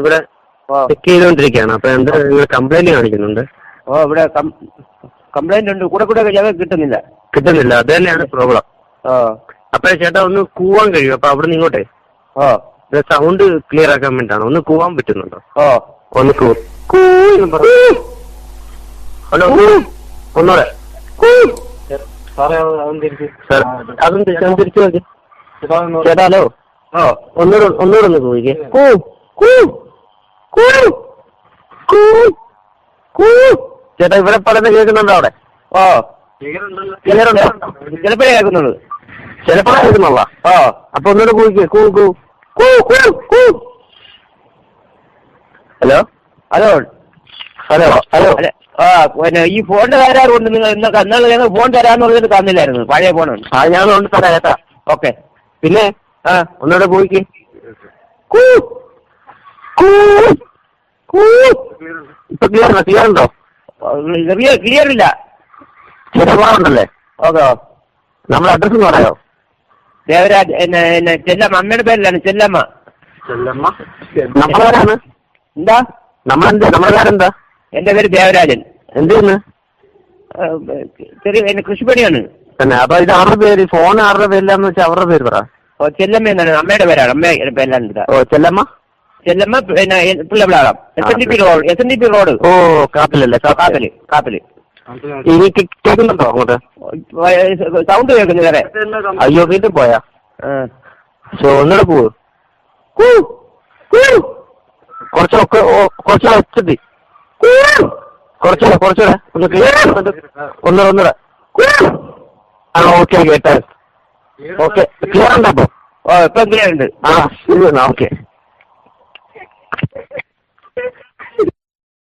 ഇവിടെ ചെക്ക് ചെയ്തുകൊണ്ടിരിക്കുകയാണ്. അപ്പൊ എന്താ നിങ്ങൾ കംപ്ലൈന്റ് കാണിക്കുന്നുണ്ട്? ഇവിടെ കംപ്ലൈന്റ് ഉണ്ട്. കൂടെ ഞങ്ങൾക്ക് കിട്ടുന്നില്ല. അത് തന്നെയാണ് പ്രോബ്ലം. അപ്പൊ ചേട്ടാ ഒന്ന് കൂവാൻ കഴിയും? അപ്പൊ അവിടെ നിന്ന് ഇങ്ങോട്ടേ സൗണ്ട് ക്ലിയർ ആക്കാൻ വേണ്ടിട്ടാണ്. ഒന്ന് കൂവാൻ പറ്റുന്നുണ്ടോ? ഒന്ന് ഹലോ, ഒന്നൂടെ അതൊന്ന് തിരിച്ചു നോക്കി ചേട്ടാ. ഹലോ, ഒന്നൂടെ ഒന്ന് കൂവിക്കേ. ചേട്ടാ ഇവിടെ പറയുന്നത് കേൾക്കുന്നുണ്ടോ? അവിടെ ചിലപ്പോഴേ കേൾക്കുന്നുള്ളൂ. ചിലപ്പോഴേ കേൾക്കുന്നുള്ള. അപ്പൊ ഒന്നൂടെ കൂവിക്കേ. Hello hello hello hello. പിന്നെ ഈ ഫോണിന്റെ തകരാറ് കൊണ്ട് നിങ്ങൾ ഇന്നലെ ഞങ്ങൾ ഫോൺ തരാന്ന് പറഞ്ഞിട്ട് തന്നില്ലായിരുന്നു. പഴയ ഫോണാണ്. ഞാൻ കൊണ്ട് തരാം ചേട്ടാ. ഓക്കെ. പിന്നെ ഒന്നൂടെ കൂവിക്കേ. ഇപ്പൊ ക്ലിയർ ഉണ്ടോ? ക്ലിയർ ഇല്ല. ചിലവാറുണ്ടല്ലേ? ഓക്കെ. നമ്മുടെ അഡ്രസ് ഒന്ന് പറയാമോ? ദേവരാജ് ചെല്ലമ്മ. അമ്മയുടെ പേരിലാണ് ചെല്ലമ്മ. നമ്മളാരാണ്? എന്താ നമ്മുടെ പേരെന്താ? എന്റെ പേര് ദേവരാജൻ. എന്ത് ചെയ്യുന്നു? ചെറിയ കൃഷിപ്പണിയാണ്. തന്നെ. അപ്പൊ ഇത് ആരുടെ പേര്? ഫോൺ ആരുടെ പേരിലാന്ന് വെച്ചാൽ അവരുടെ പേര് പറ. ചെല്ലമ്മ എന്നാണ് അമ്മയുടെ പേരാണ്. അമ്മയുടെ പേരിലാണ്. ചെല്ലമ്മ. പിന്നെ പിള്ളവിളാകം SNDP റോഡ്. കാപ്പിലല്ലേ? കാപ്പില്. ഇനി കേൾക്കുന്നുണ്ടോ അങ്ങോട്ട്? സൗണ്ട് കേൾക്കുന്നു വേറെ. അയ്യോ, വീട്ടിൽ പോയാ? ഒന്നുകൂടെ പോവൂ. കുറച്ചുകൂടെ ഒച്ചത്തി. കുറച്ചുകൂടെ ഒന്ന് ക്ലിയർ. ഒന്നൂടെ. ഓക്കെ കേട്ടാ. ഓക്കെ, ക്ലിയർ ഉണ്ടോ? ഇപ്പൊ ക്ലിയർ ഉണ്ട്. ശരി എന്നാ. ഓക്കെ.